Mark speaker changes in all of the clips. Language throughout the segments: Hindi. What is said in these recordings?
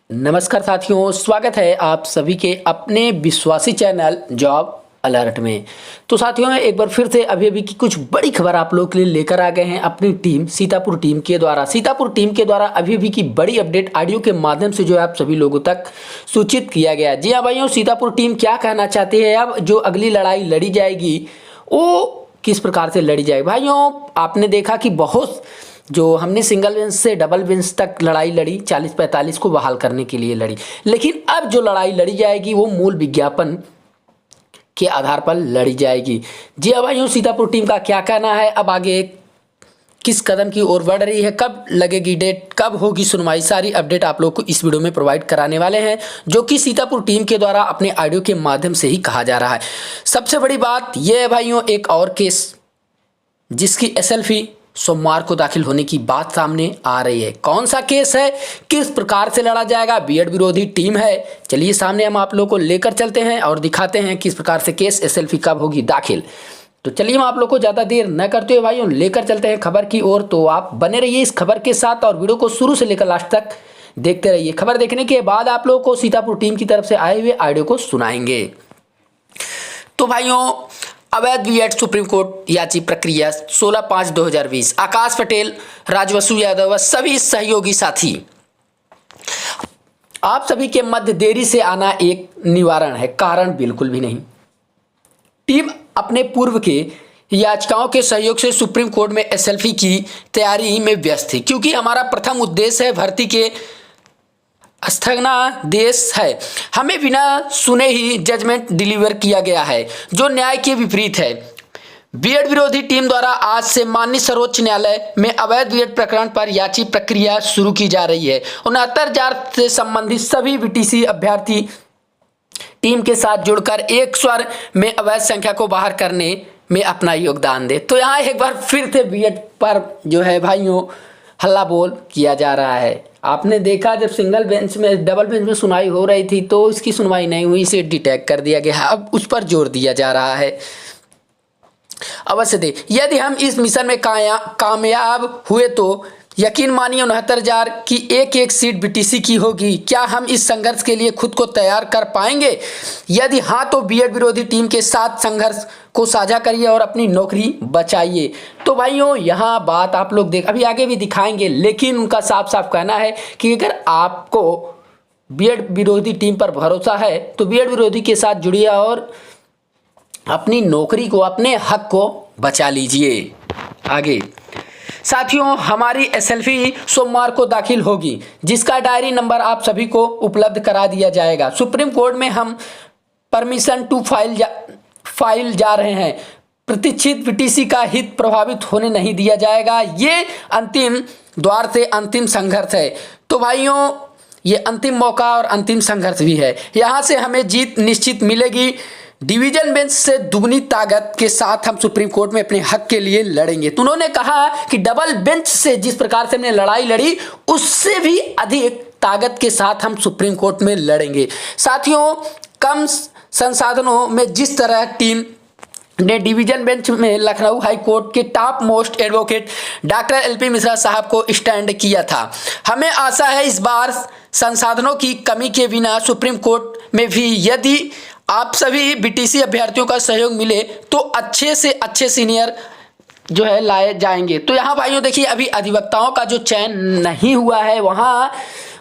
Speaker 1: नमस्कार साथियों, स्वागत है आप सभी के अपने विश्वासी चैनल जॉब अलर्ट में। तो साथियों, एक बार फिर से अभी की कुछ बड़ी खबर आप लोगों के लिए लेकर आ गए हैं अपनी टीम सीतापुर टीम के द्वारा अभी की बड़ी अपडेट ऑडियो के माध्यम से जो है आप सभी लोगों तक सूचित किया गया। जी हाँ भाइयों, सीतापुर टीम क्या कहना चाहती है, अब जो अगली लड़ाई लड़ी जाएगी वो किस प्रकार से लड़ी जाएगी। भाइयों, आपने देखा कि बहुत जो हमने सिंगल बेंच से डबल बेंच तक लड़ाई लड़ी, 40-45 को बहाल करने के लिए लड़ी, लेकिन अब जो लड़ाई लड़ी जाएगी वो मूल विज्ञापन के आधार पर लड़ी जाएगी। जी हाँ भाइयों, सीतापुर टीम का क्या कहना है, अब आगे किस कदम की ओर बढ़ रही है, कब लगेगी डेट, कब होगी सुनवाई, सारी अपडेट आप लोग को इस वीडियो में प्रोवाइड कराने वाले हैं, जो कि सीतापुर टीम के द्वारा अपने ऑडियो के माध्यम से ही कहा जा रहा है। सबसे बड़ी बात यह है भाइयों, एक और केस जिसकी SLV सोमवार को दाखिल होने की बात सामने आ रही है। कौन सा केस है, किस प्रकार से लड़ा जाएगा, बीएड विरोधी टीम है, चलिए सामने हम आप लोगों को लेकर चलते हैं और दिखाते हैं किस प्रकार से केस SLV कब होगी दाखिल। तो चलिए हम आप लोग को ज़्यादा देर न करते हुए भाइयों लेकर चलते हैं खबर की ओर। तो आप बने रहिए इस खबर के साथ और वीडियो को शुरू से लेकर लास्ट तक देखते रहिए। खबर देखने के बाद आप लोगों को सीतापुर टीम की तरफ से आए हुए ऑडियो को सुनाएंगे। तो भाइयों, अवैध बीएड सुप्रीम कोर्ट याची प्रक्रिया 16/5/2020, आकाश पटेल, राजवसु यादव व सभी सहयोगी साथी, आप सभी के मध्य देरी से आना एक निवारण है, कारण बिल्कुल भी नहीं। टीम अपने पूर्व के याचिकाओं के सहयोग से सुप्रीम कोर्ट में SLV की तैयारी में व्यस्त थी, क्योंकि हमारा प्रथम उद्देश्य है भर्ती के स्थगनादेश है। हमें बिना सुने ही जजमेंट डिलीवर किया गया है, जो न्याय के विपरीत है। बीएड विरोधी टीम द्वारा आज से माननीय सर्वोच्च न्यायालय में अवैध बीएड प्रकरण पर याची प्रक्रिया शुरू की जा रही है। 69,000 से संबंधित सभी BTC अभ्यर्थी टीम के साथ जुड़कर एक स्वर में अवैध संख्या को बाहर करने में अपना योगदान दे। तो यहाँ एक बार फिर से बीएड पर जो है भाइयों हल्ला बोल किया जा रहा है। आपने देखा जब सिंगल बेंच में डबल बेंच में सुनवाई हो रही थी तो इसकी सुनवाई नहीं हुई, इसे डिटेक्ट कर दिया गया, अब उस पर जोर दिया जा रहा है। अवश्य दे, यदि हम इस मिशन में कामयाब हुए तो यकीन मानिए 69,000 की एक सीट BTC की होगी। क्या हम इस संघर्ष के लिए खुद को तैयार कर पाएंगे? यदि हाँ तो बीएड विरोधी टीम के साथ संघर्ष को साझा करिए और अपनी नौकरी बचाइए। तो भाइयों, यहाँ बात आप लोग अभी आगे भी दिखाएंगे, लेकिन उनका साफ साफ कहना है कि अगर आपको बीएड विरोधी टीम पर भरोसा है तो बीएड विरोधी के साथ जुड़िए और अपनी नौकरी को, अपने हक को बचा लीजिए। आगे साथियों, हमारी SLV सोमवार को दाखिल होगी, जिसका डायरी नंबर आप सभी को उपलब्ध करा दिया जाएगा। सुप्रीम कोर्ट में हम परमिशन टू फाइल जा रहे हैं। प्रतीक्षित BTC का हित प्रभावित होने नहीं दिया जाएगा। ये अंतिम द्वार से अंतिम संघर्ष है। तो भाइयों, ये अंतिम मौका और अंतिम संघर्ष भी है। यहाँ से हमें जीत निश्चित मिलेगी। डिवीजन बेंच से दुगनी ताकत के साथ हम सुप्रीम कोर्ट में अपने हक के लिए लड़ेंगे। तो उन्होंने कहा कि डबल बेंच से जिस प्रकार से हमने लड़ाई लड़ी, उससे भी अधिक ताकत के साथ हम सुप्रीम कोर्ट में लड़ेंगे। साथियों, कम संसाधनों में जिस तरह टीम ने डिवीजन बेंच में लखनऊ हाई कोर्ट के top most advocate doctor LP Mishra साहब को स्टैंड किया था, हमें आशा है इस बार संसाधनों की कमी के बिना सुप्रीम कोर्ट में भी यदि आप सभी BTC अभ्यर्थियों का सहयोग मिले तो अच्छे से अच्छे सीनियर जो है लाए जाएंगे। तो यहाँ भाइयों देखिए, अभी अधिवक्ताओं का जो चयन नहीं हुआ है, वहाँ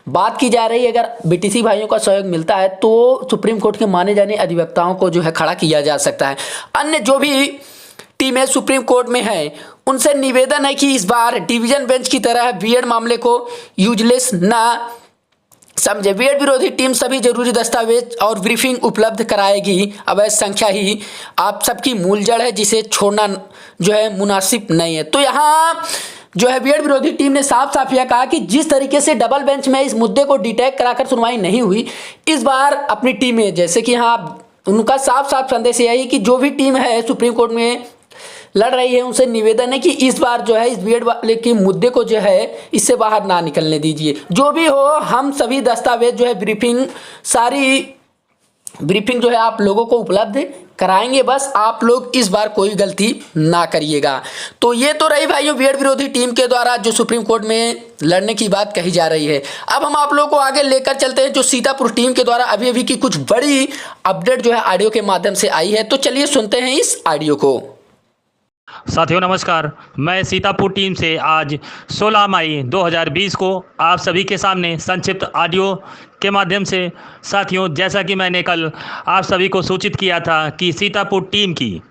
Speaker 1: बात की जा रही है। अगर BTC भाइयों का सहयोग मिलता है तो सुप्रीम कोर्ट के माने जाने अधिवक्ताओं को जो है खड़ा किया जा सकता है। अन्य जो भी टीमें सुप्रीम कोर्ट में हैं, उनसे निवेदन है कि इस बार डिवीजन बेंच की तरह बीएड मामले को यूजलेस ना समझे। बीएड विरोधी टीम सभी जरूरी दस्तावेज और ब्रीफिंग उपलब्ध कराएगी। अवैध संख्या ही आप सबकी मूल जड़ है, जिसे छोड़ना जो है मुनासिब नहीं है। तो यहाँ जो है बीएड विरोधी टीम ने साफ साफ यह कहा कि जिस तरीके से डबल बेंच में इस मुद्दे को डिटेक्ट कराकर सुनवाई नहीं हुई, इस बार अपनी टीमें, जैसे कि यहाँ उनका साफ साफ संदेश यह है कि जो भी टीम है सुप्रीम कोर्ट में लड़ रही है, उनसे निवेदन है कि इस बार जो है इस बीएड वाले के मुद्दे को जो है इससे बाहर ना निकलने दीजिए। जो भी हो, हम सभी दस्तावेज जो है ब्रीफिंग, सारी ब्रीफिंग जो है आप लोगों को उपलब्ध कराएंगे, बस आप लोग इस बार कोई गलती ना करिएगा। तो ये तो रही भाइयों बीएड विरोधी टीम के द्वारा जो सुप्रीम कोर्ट में लड़ने की बात कही जा रही है। अब हम आप लोगों को आगे लेकर चलते हैं जो सीतापुर टीम के द्वारा अभी अभी की कुछ बड़ी अपडेट जो है ऑडियो के माध्यम से आई है। तो चलिए सुनते हैं इस ऑडियो को।
Speaker 2: साथियों नमस्कार, मैं सीतापुर टीम से आज 16 मई 2020 को आप सभी के सामने संक्षिप्त ऑडियो के माध्यम से साथियों, जैसा कि मैंने कल आप सभी को सूचित किया था कि सीतापुर टीम की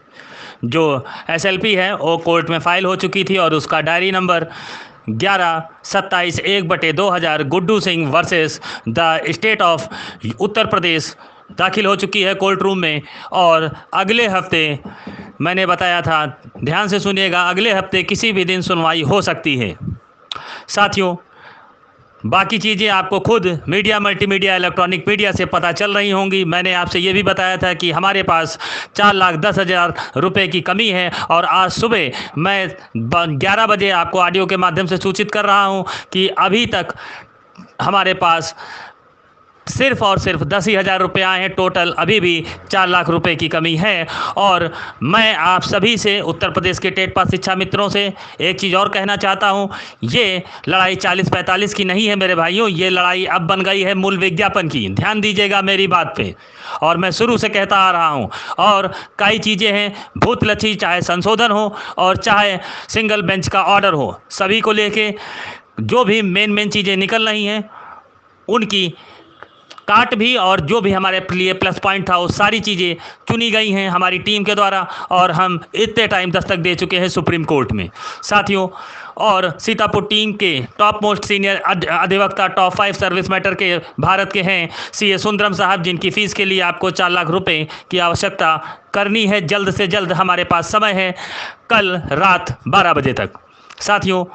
Speaker 2: जो एसएलपी है वो कोर्ट में फाइल हो चुकी थी और उसका diary number 11/27/1/2000 Guddu Singh versus the state of Uttar Pradesh दाखिल हो चुकी है कोर्ट रूम में। और अगले हफ्ते मैंने बताया था, ध्यान से सुनिएगा, अगले हफ्ते किसी भी दिन सुनवाई हो सकती है। साथियों, बाकी चीज़ें आपको खुद मीडिया, मल्टीमीडिया, इलेक्ट्रॉनिक मीडिया से पता चल रही होंगी। मैंने आपसे ये भी बताया था कि हमारे पास 4,10,000 रुपये की कमी है और आज सुबह मैं 11 बजे आपको ऑडियो के माध्यम से सूचित कर रहा हूँ कि अभी तक हमारे पास सिर्फ और सिर्फ 10,000 रुपये आए हैं। टोटल अभी भी 4 लाख रुपए की कमी है। और मैं आप सभी से, उत्तर प्रदेश के टेट पास शिक्षा मित्रों से एक चीज़ और कहना चाहता हूं, ये लड़ाई 40-45 की नहीं है मेरे भाइयों, ये लड़ाई अब बन गई है मूल विज्ञापन की। ध्यान दीजिएगा मेरी बात पे, और मैं शुरू से कहता आ रहा हूँ। और कई चीज़ें हैं भूतलक्षी, चाहे संशोधन हो और चाहे सिंगल बेंच का ऑर्डर हो, सभी को लेके जो भी मेन चीज़ें निकल रही हैं उनकी काट भी और जो भी हमारे लिए प्लस पॉइंट था वो सारी चीज़ें चुनी गई हैं हमारी टीम के द्वारा, और हम इतने टाइम दस्तक दे चुके हैं सुप्रीम कोर्ट में साथियों। और सीतापुर टीम के टॉप मोस्ट सीनियर अधिवक्ता, टॉप 5 सर्विस मैटर के भारत के हैं सीए सुंदरम साहब, जिनकी फ़ीस के लिए आपको 4 लाख रुपए की आवश्यकता करनी है। जल्द से जल्द हमारे पास समय है, कल रात 12 बजे तक। साथियों,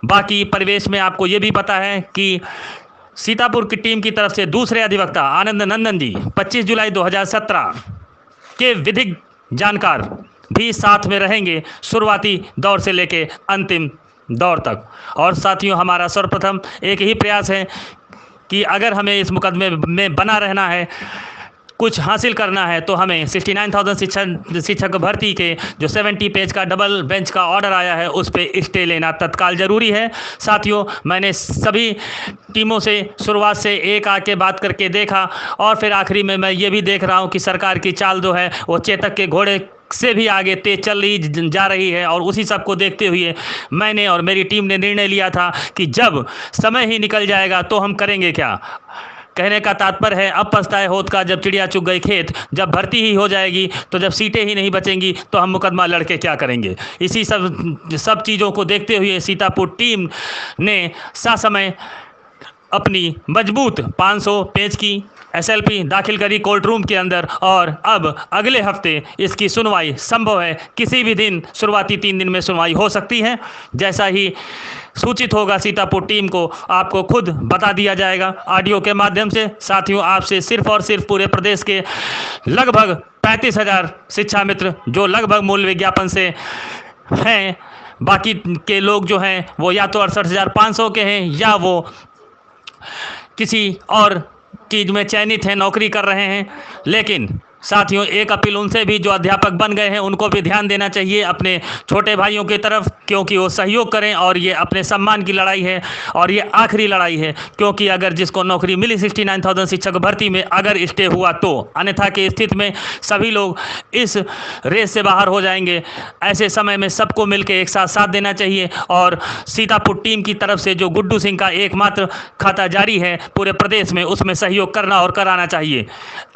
Speaker 2: बाकी परिवेश में आपको ये भी पता है कि सीतापुर की टीम की तरफ से दूसरे अधिवक्ता आनंद नंदन जी 25 जुलाई 2017 के विधिक जानकार भी साथ में रहेंगे, शुरुआती दौर से लेके अंतिम दौर तक। और साथियों, हमारा सर्वप्रथम एक ही प्रयास है कि अगर हमें इस मुकदमे में बना रहना है, कुछ हासिल करना है, तो हमें 69,000 शिक्षक भर्ती के जो 70 पेज का डबल बेंच का ऑर्डर आया है उस पर स्टे लेना तत्काल ज़रूरी है। साथियों, मैंने सभी टीमों से शुरुआत से एक आके बात करके देखा और फिर आखिरी में मैं ये भी देख रहा हूँ कि सरकार की चाल जो है वो चेतक के घोड़े से भी आगे तेज चल रही जा रही है। और उसी सब को देखते हुए मैंने और मेरी टीम ने निर्णय लिया था कि जब समय ही निकल जाएगा तो हम करेंगे क्या। कहने का तात्पर्य है, अब पछताए होत का जब चिड़िया चुग गई खेत, जब भर्ती ही हो जाएगी तो जब सीटें ही नहीं बचेंगी तो हम मुकदमा लड़के क्या करेंगे। इसी सब चीज़ों को देखते हुए सीतापुर टीम ने ससमय अपनी मजबूत 500 पेज की एसएलपी दाखिल करी कोर्ट रूम के अंदर, और अब अगले हफ्ते इसकी सुनवाई संभव है, किसी भी दिन शुरुआती 3 दिन में सुनवाई हो सकती है। जैसा ही सूचित होगा सीतापुर टीम को आपको खुद बता दिया जाएगा ऑडियो के माध्यम से। साथियों, आपसे सिर्फ और सिर्फ पूरे प्रदेश के लगभग 35,000 शिक्षा मित्र जो लगभग मूल विज्ञापन से हैं, बाकी के लोग जो हैं वो या तो 68,500 के हैं या वो किसी और चीज़ में चयनित हैं, नौकरी कर रहे हैं। लेकिन साथियों, एक अपील उनसे भी जो अध्यापक बन गए हैं उनको भी ध्यान देना चाहिए अपने छोटे भाइयों की तरफ, क्योंकि वो सहयोग करें। और ये अपने सम्मान की लड़ाई है और ये आखिरी लड़ाई है, क्योंकि अगर जिसको नौकरी मिली 69,000 शिक्षक भर्ती में अगर स्टे हुआ तो, अन्यथा की स्थिति में सभी लोग इस रेस से बाहर हो जाएंगे। ऐसे समय में सबको मिलकर एक साथ साथ देना चाहिए। और सीतापुर टीम की तरफ से जो गुड्डू सिंह का एकमात्र खाता जारी है पूरे प्रदेश में, उसमें सहयोग करना और कराना चाहिए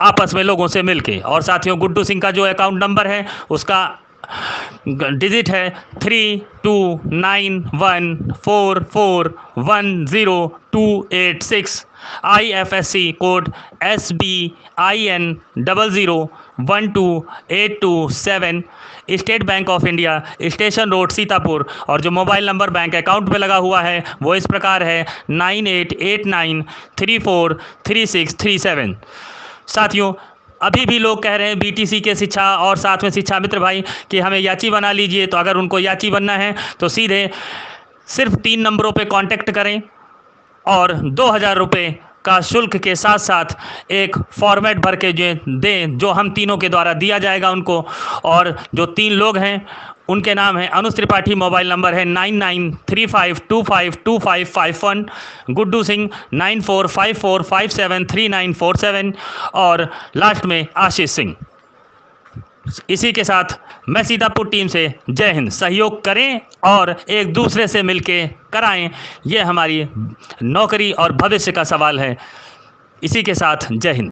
Speaker 2: आपस में लोगों से मिलकर। और साथियों, गुड्डू सिंह का जो अकाउंट नंबर है उसका डिजिट है 32914410,286, IFSC code SBIN 00128227, state bank of India, station road Sitapur. और जो मोबाइल नंबर बैंक अकाउंट में लगा हुआ है वो इस प्रकार है 9889343637। साथियों, अभी भी लोग कह रहे हैं बीटीसी के शिक्षा और साथ में शिक्षा मित्र भाई कि हमें याची बना लीजिए। तो अगर उनको याची बनना है तो सीधे सिर्फ 3 नंबरों पे कांटेक्ट करें और 2,000 रुपये का शुल्क के साथ साथ एक फॉर्मेट भर के दें जो हम तीनों के द्वारा दिया जाएगा उनको। और जो 3 लोग हैं उनके नाम है अनुज त्रिपाठी, मोबाइल नंबर है 9935252551, गुड्डू सिंह 9454573947 और लास्ट में आशीष सिंह। इसी के साथ मैं सीतापुर टीम से जय हिंद। सहयोग करें और एक दूसरे से मिलके कराएं, ये हमारी नौकरी और भविष्य का सवाल है। इसी के साथ जय हिंद।